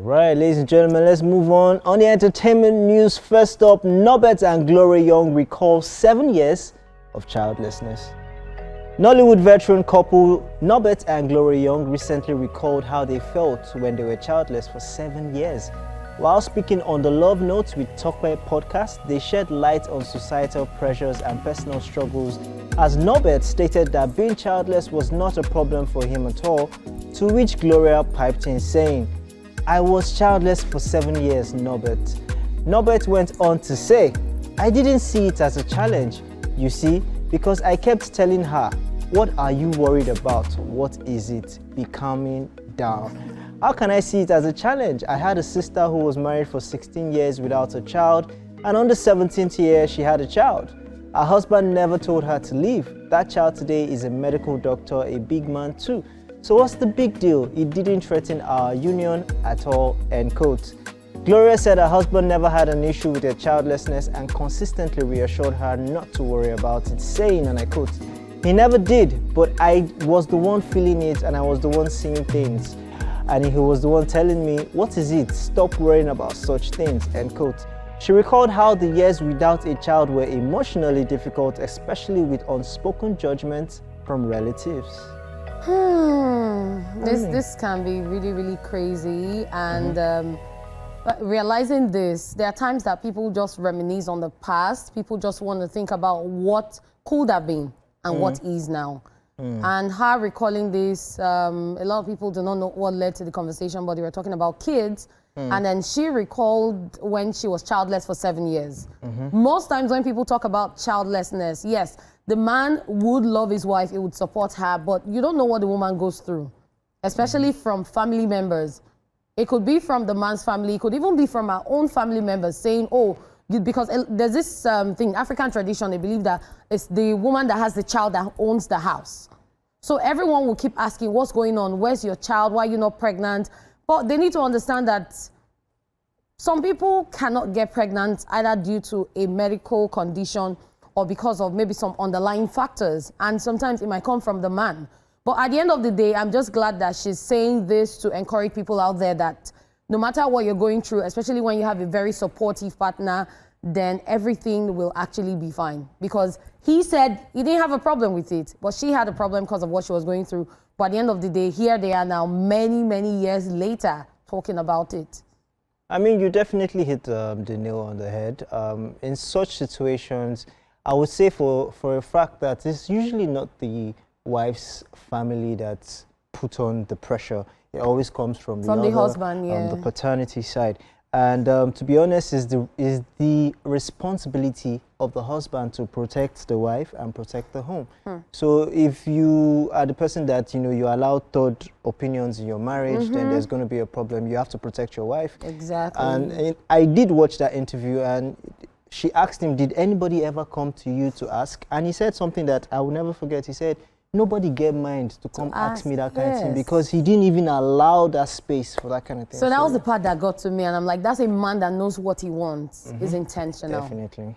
Right, ladies and gentlemen, let's move on. On the entertainment news, first up, Norbert and Gloria Young recall 7 years of childlessness. Nollywood veteran couple Norbert and Gloria Young recently recalled how they felt when they were childless for 7 years. While speaking on the Love Notes with Tope podcast, they shed light on societal pressures and personal struggles, as Norbert stated that being childless was not a problem for him at all, to which Gloria piped in saying, "I was childless for 7 years, Norbert." Norbert went on to say, "I didn't see it as a challenge, you see, because I kept telling her, 'What are you worried about? What is it?' Be calming down." How can I see it as a challenge? I had a sister who was married for 16 years without a child, and on the 17th year, she had a child. Her husband never told her to leave. That child today is a medical doctor, a big man too. So what's the big deal? It didn't threaten our union at all, end quote. Gloria said her husband never had an issue with her childlessness and consistently reassured her not to worry about it, saying, and I quote, "He never did, but I was the one feeling it and I was the one seeing things. And he was the one telling me, 'What is it? Stop worrying about such things,'" end quote. She recalled how the years without a child were emotionally difficult, especially with unspoken judgments from relatives. This can be really, really crazy, and realizing this, there are times that people just reminisce on the past. People just want to think about what could have been and what is now. And her recalling this, a lot of people do not know what led to the conversation, but they were talking about kids. And then she recalled when she was childless for 7 years. Most times when people talk about childlessness, yes, the man would love his wife, he would support her, but you don't know what the woman goes through, especially from family members. It could be from the man's family, it could even be from our own family members saying, "Oh," because there's this thing, African tradition, they believe that it's the woman that has the child that owns the house. So everyone will keep asking, "What's going on? Where's your child? Why are you not pregnant?" But they need to understand that some people cannot get pregnant either due to a medical condition or because of maybe some underlying factors. And sometimes it might come from the man. But at the end of the day, I'm just glad that she's saying this to encourage people out there that no matter what you're going through, especially when you have a very supportive partner, then everything will actually be fine. Because he said he didn't have a problem with it, but she had a problem because of what she was going through. But at the end of the day, here they are now, many, many years later, talking about it. I mean, you definitely hit the nail on the head. In such situations, I would say for a fact that it's usually not the wife's family that's put on the pressure. It always comes from the husband, yeah. The paternity side. And to be honest, is the responsibility of the husband to protect the wife and protect the home. So if you are the person that, you allow third opinions in your marriage, then there's going to be a problem. You have to protect your wife. Exactly. And I did watch that interview, and she asked him, "Did anybody ever come to you to ask?" And he said something that I will never forget. He said, "Nobody get mind to come ask me that kind of thing," because he didn't even allow that space for that kind of thing. So that was the part that got to me, and I'm like, that's a man that knows what he wants, is intentional. Definitely.